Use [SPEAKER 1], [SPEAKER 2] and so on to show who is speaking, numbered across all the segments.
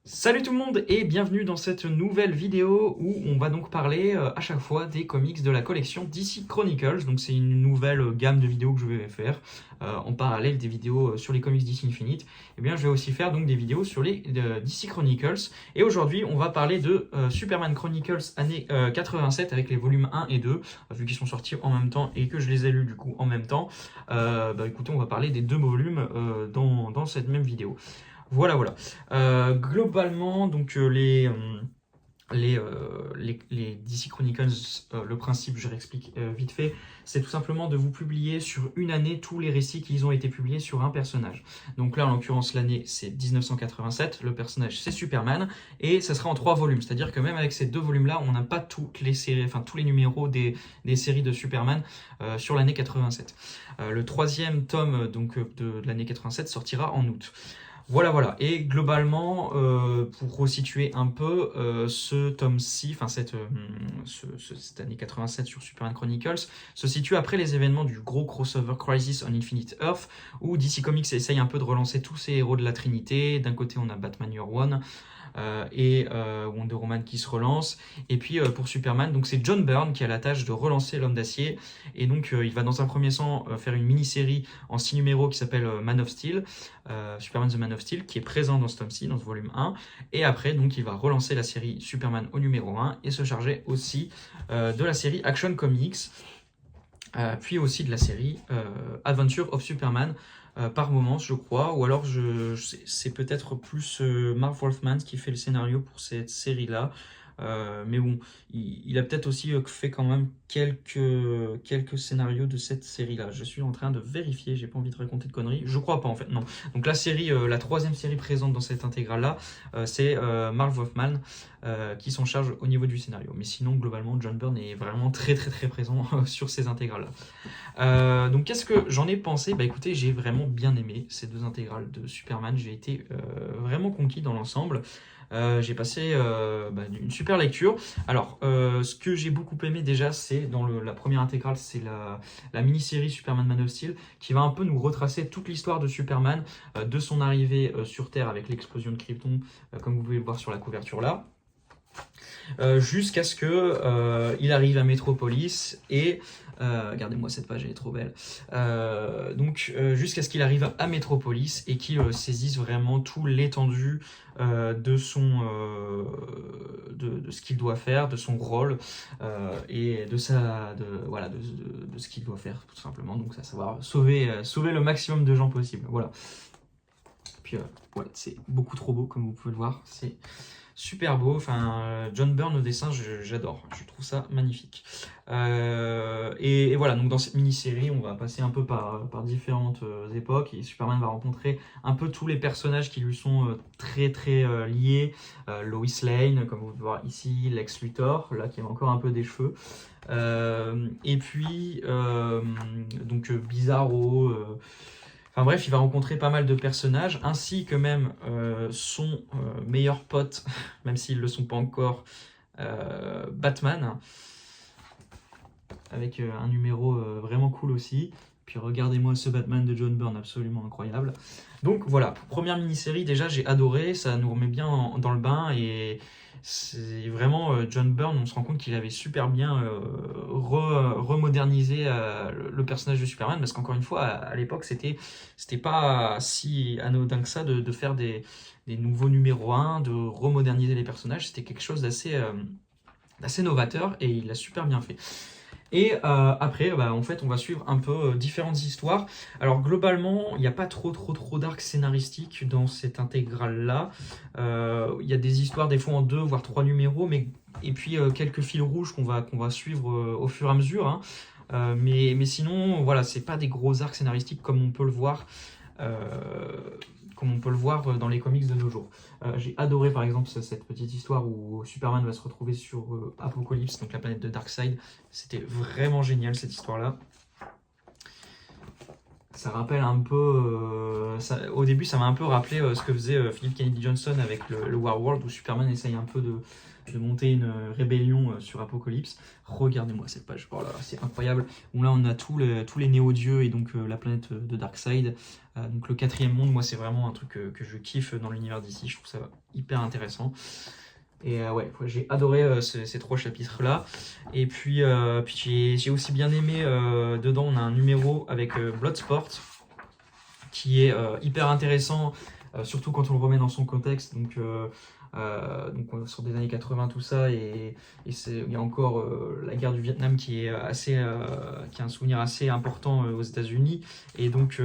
[SPEAKER 1] Salut tout le monde et bienvenue dans cette nouvelle vidéo où on va donc parler à chaque fois des comics de la collection DC Chronicles. Donc c'est une nouvelle gamme de vidéos que je vais faire en parallèle des vidéos sur les comics DC Infinite. Et bien je vais aussi faire donc des vidéos sur les DC Chronicles. Et aujourd'hui on va parler de Superman Chronicles année 87 avec les volumes 1 et 2 vu qu'ils sont sortis en même temps et que je les ai lus du coup en même temps. Écoutez, on va parler des deux volumes dans cette même vidéo. Voilà. Globalement, donc les DC Chronicles, le principe, je réexplique vite fait, c'est tout simplement de vous publier sur une année tous les récits qui ont été publiés sur un personnage. Donc là, en l'occurrence, l'année, c'est 1987, le personnage, c'est Superman, et ça sera en 3 volumes. C'est-à-dire que même avec ces 2 volumes-là, on n'a pas toutes les séries, enfin tous les numéros des séries de Superman sur l'année 87. Le troisième tome donc, de l'année 87 sortira en août. Voilà. Et globalement, pour resituer un peu ce tome-ci, enfin cette année 87 sur Superman Chronicles, se situe après les événements du gros crossover Crisis on Infinite Earth, où DC Comics essaye un peu de relancer tous ces héros de la Trinité. D'un côté, on a Batman Year One, et Wonder Woman qui se relance. Et puis pour Superman, donc c'est John Byrne qui a la tâche de relancer l'Homme d'Acier. Et donc il va dans un premier temps faire une mini-série en 6 numéros qui s'appelle Man of Steel, Superman the Man of Steel, qui est présent dans ce tome-ci, dans ce volume 1. Et après, donc il va relancer la série Superman au numéro 1 et se charger aussi de la série Action Comics. Puis aussi de la série Adventure of Superman par moments, je crois, ou alors c'est peut-être plus Marv Wolfman qui fait le scénario pour cette série-là. Mais bon, il a peut-être aussi fait quand même quelques scénarios de cette série-là. Je suis en train de vérifier, j'ai pas envie de raconter de conneries. Je crois pas en fait, non. Donc la série, la troisième série présente dans cette intégrale-là, c'est Marv Wolfman qui s'en charge au niveau du scénario. Mais sinon, globalement, John Byrne est vraiment très présent sur ces intégrales-là. Donc qu'est-ce que j'en ai pensé? Bah écoutez, j'ai vraiment bien aimé ces deux intégrales de Superman. J'ai été vraiment conquis dans l'ensemble. J'ai passé une super lecture. Alors, ce que j'ai beaucoup aimé déjà, c'est dans la première intégrale, c'est la mini-série Superman Man of Steel, qui va un peu nous retracer toute l'histoire de Superman, de son arrivée sur Terre avec l'explosion de Krypton, comme vous pouvez le voir sur la couverture là. Jusqu'à ce que il arrive à Metropolis et regardez-moi cette page, elle est trop belle. Jusqu'à ce qu'il arrive à Metropolis et qu'il saisisse vraiment tout l'étendue de ce qu'il doit faire, de son rôle et de ce qu'il doit faire tout simplement. Donc à savoir sauver le maximum de gens possible. Voilà. Puis c'est beaucoup trop beau comme vous pouvez le voir. C'est super beau, enfin John Byrne au dessin, j'adore, je trouve ça magnifique. Et voilà, donc dans cette mini-série, on va passer un peu par différentes époques et Superman va rencontrer un peu tous les personnages qui lui sont très liés. Lois Lane, comme vous pouvez voir ici, Lex Luthor, là qui a encore un peu des cheveux. Et puis, Bizarro. Enfin bref, il va rencontrer pas mal de personnages, ainsi que même son meilleur pote, même s'ils ne le sont pas encore, Batman, avec un numéro vraiment cool aussi. Puis regardez-moi ce Batman de John Byrne, absolument incroyable. Donc voilà, première mini-série, déjà j'ai adoré, ça nous remet bien dans le bain et c'est vraiment John Byrne, on se rend compte qu'il avait super bien remodernisé le personnage de Superman, parce qu'encore une fois, à l'époque, c'était pas si anodin que ça de faire des nouveaux numéros 1, de remoderniser les personnages, c'était quelque chose d'assez novateur et il l'a super bien fait. Et après, en fait, on va suivre un peu différentes histoires. Alors globalement, il n'y a pas trop d'arcs scénaristiques dans cette intégrale-là. Il y a des histoires des fois en 2 voire 3 numéros, et puis quelques fils rouges qu'on va suivre au fur et à mesure. Hein. Mais sinon, voilà, c'est pas des gros arcs scénaristiques comme on peut le voir. Dans les comics de nos jours. J'ai adoré par exemple cette petite histoire où Superman va se retrouver sur Apocalypse, donc la planète de Darkseid. C'était vraiment génial cette histoire-là. Ça rappelle un peu, au début ça m'a un peu rappelé ce que faisait Philip Kennedy Johnson avec le War World, où Superman essaye un peu de monter une rébellion sur Apocalypse. Regardez-moi cette page, oh là là, c'est incroyable. Où là on a tous les néo-dieux et donc la planète de Darkseid. Donc le 4e monde, moi c'est vraiment un truc que je kiffe dans l'univers d'ici, je trouve ça hyper intéressant. Et ouais, j'ai adoré ces 3 chapitres-là. Et puis, j'ai aussi bien aimé, dedans on a un numéro avec Bloodsport, qui est hyper intéressant, surtout quand on le remet dans son contexte. Donc on est sur des années 80, tout ça, et il y a encore la guerre du Vietnam qui est qui a un souvenir assez important aux États-Unis. Et donc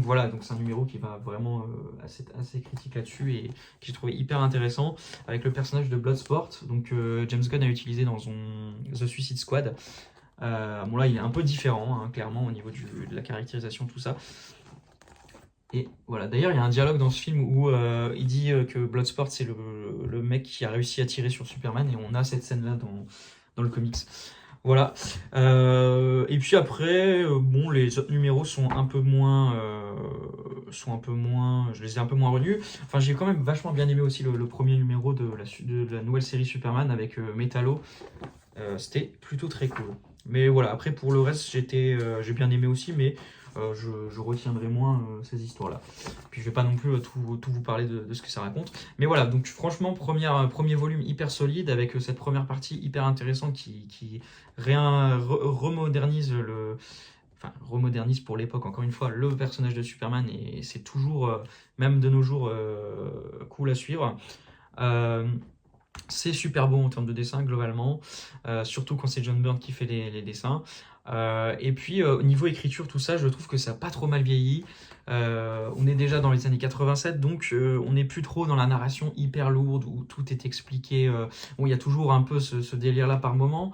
[SPEAKER 1] voilà, donc c'est un numéro qui va vraiment assez critique là-dessus et que j'ai trouvé hyper intéressant avec le personnage de Bloodsport. Donc James Gunn a utilisé dans son The Suicide Squad. Bon là il est un peu différent, hein, clairement au niveau de la caractérisation, tout ça. Et voilà, d'ailleurs il y a un dialogue dans ce film où il dit que Bloodsport c'est le mec qui a réussi à tirer sur Superman, et on a cette scène là dans le comics. Voilà. Et puis après, bon, les autres numéros sont un peu moins, je les ai un peu moins relus. Enfin, j'ai quand même vachement bien aimé aussi le premier numéro de la nouvelle série Superman avec Metallo. C'était plutôt très cool. Mais voilà, après pour le reste, j'ai bien aimé aussi, mais je retiendrai moins ces histoires-là. Puis je vais pas non plus tout vous parler de ce que ça raconte. Mais voilà, donc franchement, premier volume hyper solide avec cette première partie hyper intéressante qui remodernise remodernise pour l'époque, encore une fois, le personnage de Superman, et c'est toujours, même de nos jours, cool à suivre. C'est super beau en termes de dessin globalement, surtout quand c'est John Byrne qui fait les dessins. Et puis au niveau écriture, tout ça, je trouve que ça n'a pas trop mal vieilli. On est déjà dans les années 87, donc on n'est plus trop dans la narration hyper lourde où tout est expliqué. Bon, il y a toujours un peu ce délire-là par moment,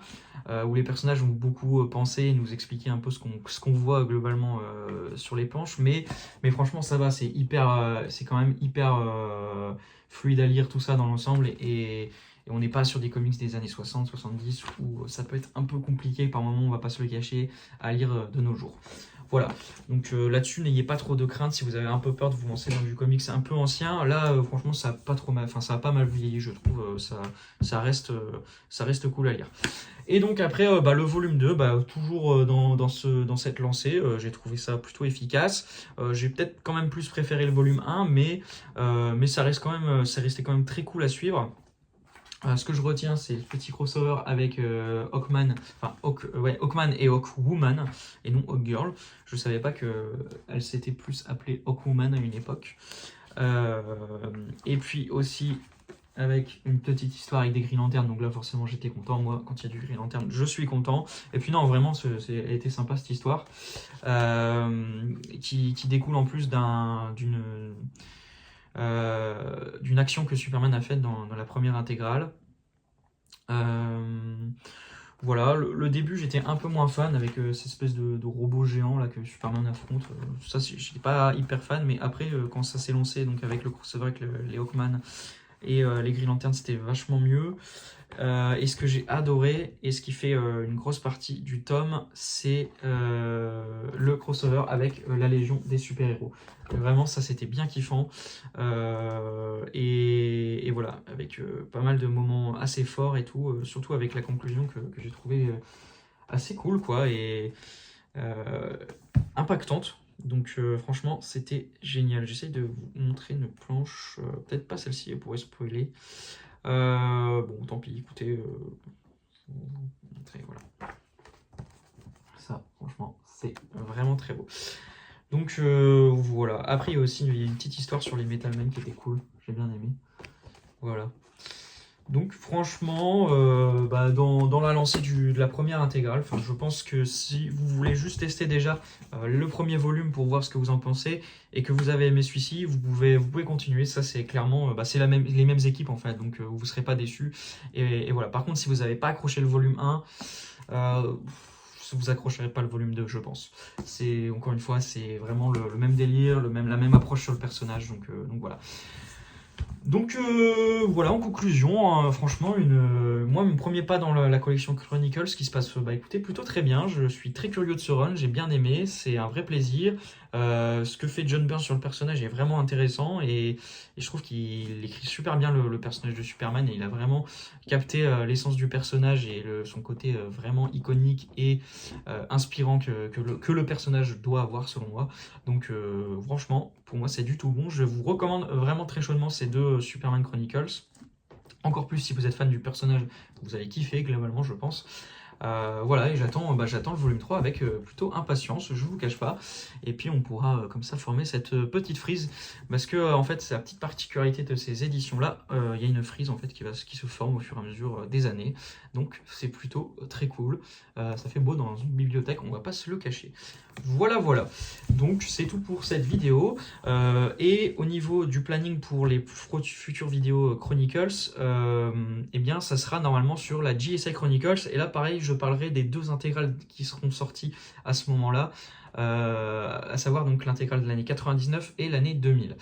[SPEAKER 1] où les personnages ont beaucoup pensé et nous expliquer un peu ce qu'on voit globalement sur les planches. Mais franchement, ça va, c'est quand même hyper fluide à lire tout ça dans l'ensemble, et on n'est pas sur des comics des années 60, 70 où ça peut être un peu compliqué par moment, on va pas se le cacher, à lire de nos jours. Voilà, donc là-dessus, n'ayez pas trop de crainte si vous avez un peu peur de vous lancer dans du comics un peu ancien. Là, franchement, ça a pas trop mal, ça a pas mal vieilli, je trouve. Ça reste cool à lire. Et donc après, le volume 2, toujours dans cette lancée, j'ai trouvé ça plutôt efficace. J'ai peut-être quand même plus préféré le volume 1, mais ça restait quand même très cool à suivre. Ce que je retiens, c'est le petit crossover avec Hawkman et Hawkwoman, et non Hawkgirl. Je savais pas qu'elle s'était plus appelée Hawkwoman à une époque. Et puis aussi avec une petite histoire avec des Green Lantern, donc là forcément j'étais content. Moi, quand il y a du Green Lantern, je suis content. Et puis non, vraiment, elle était sympa cette histoire, qui découle en plus d'une action que Superman a faite dans la première intégrale. Voilà, le début j'étais un peu moins fan avec cette espèce de robot géant là que Superman affronte. Ça, j'étais pas hyper fan, mais après quand ça s'est lancé, donc avec le crossover avec les Hawkman et les Green Lantern, c'était vachement mieux. Et ce que j'ai adoré, et ce qui fait une grosse partie du tome, c'est le crossover avec la Légion des super-héros. Vraiment, ça c'était bien kiffant. Et voilà, avec pas mal de moments assez forts et tout, surtout avec la conclusion que j'ai trouvé assez cool, quoi, et impactante. Donc franchement, c'était génial. J'essaye de vous montrer une planche, peut-être pas celle-ci, elle pourrait spoiler. Bon, tant pis, écoutez, je vais vous montrer, voilà. Ça, franchement, c'est vraiment très beau. Donc voilà. Après, il y a une petite histoire sur les Metal Men qui était cool. J'ai bien aimé. Voilà. Donc franchement, dans la lancée de la première intégrale, je pense que si vous voulez juste tester déjà le premier volume pour voir ce que vous en pensez, et que vous avez aimé celui-ci, vous pouvez continuer. Ça, c'est clairement c'est les mêmes équipes en fait, donc vous ne serez pas déçus. Et voilà. Par contre, si vous n'avez pas accroché le volume 1, vous accrocherez pas le volume 2, je pense. Encore une fois, c'est vraiment le même délire, la même approche sur le personnage, donc voilà. Donc voilà, en conclusion, hein, franchement, moi, mon premier pas dans la collection Chronicles qui se passe, bah écoutez, plutôt très bien. Je suis très curieux de ce run, j'ai bien aimé, c'est un vrai plaisir. Ce que fait John Byrne sur le personnage est vraiment intéressant et je trouve qu'il écrit super bien le personnage de Superman et il a vraiment capté l'essence du personnage et son côté vraiment iconique et inspirant que le personnage doit avoir selon moi. Donc franchement, pour moi c'est du tout bon. Je vous recommande vraiment très chaudement ces deux Superman Chronicles. Encore plus si vous êtes fan du personnage, vous allez kiffer globalement je pense. Voilà, et j'attends le volume 3 avec plutôt impatience, je vous cache pas. Et puis on pourra comme ça former cette petite frise. Parce que en fait, c'est la petite particularité de ces éditions-là. Il y a une frise en fait qui se forme au fur et à mesure des années. Donc c'est plutôt très cool. Ça fait beau dans une bibliothèque, on va pas se le cacher. Voilà, voilà. Donc c'est tout pour cette vidéo. Et au niveau du planning pour les futures vidéos Chronicles, eh bien ça sera normalement sur la GSA Chronicles. Et là pareil, je parlerai des deux intégrales qui seront sorties à ce moment-là. À savoir donc l'intégrale de l'année 99 et l'année 2000.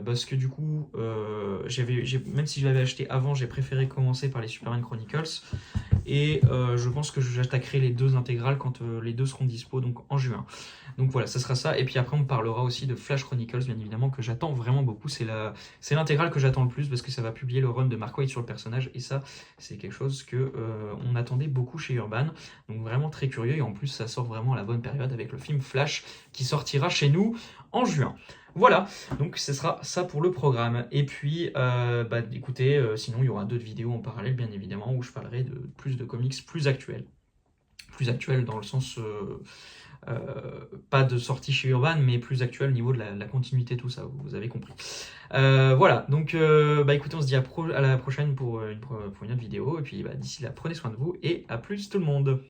[SPEAKER 1] Parce que du coup, même si je l'avais acheté avant, j'ai préféré commencer par les Superman Chronicles. Et je pense que j'attaquerai les deux intégrales quand les deux seront dispo, donc en juin. Donc voilà, ça sera ça. Et puis après, on parlera aussi de Flash Chronicles, bien évidemment, que j'attends vraiment beaucoup. C'est l'intégrale que j'attends le plus parce que ça va publier le run de Mark Waid sur le personnage. Et ça, c'est quelque chose que on attendait beaucoup chez Urban. Donc vraiment très curieux. Et en plus, ça sort vraiment à la bonne période avec le film Flash qui sortira chez nous en juin. Voilà, donc ce sera ça pour le programme. Et puis, écoutez, sinon il y aura d'autres vidéos en parallèle, bien évidemment, où je parlerai de plus de comics plus actuels. Plus actuels dans le sens, pas de sortie chez Urban, mais plus actuel au niveau de la continuité, tout ça, vous avez compris. Voilà, donc écoutez, on se dit à la prochaine pour une autre vidéo. Et puis d'ici là, prenez soin de vous et à plus tout le monde.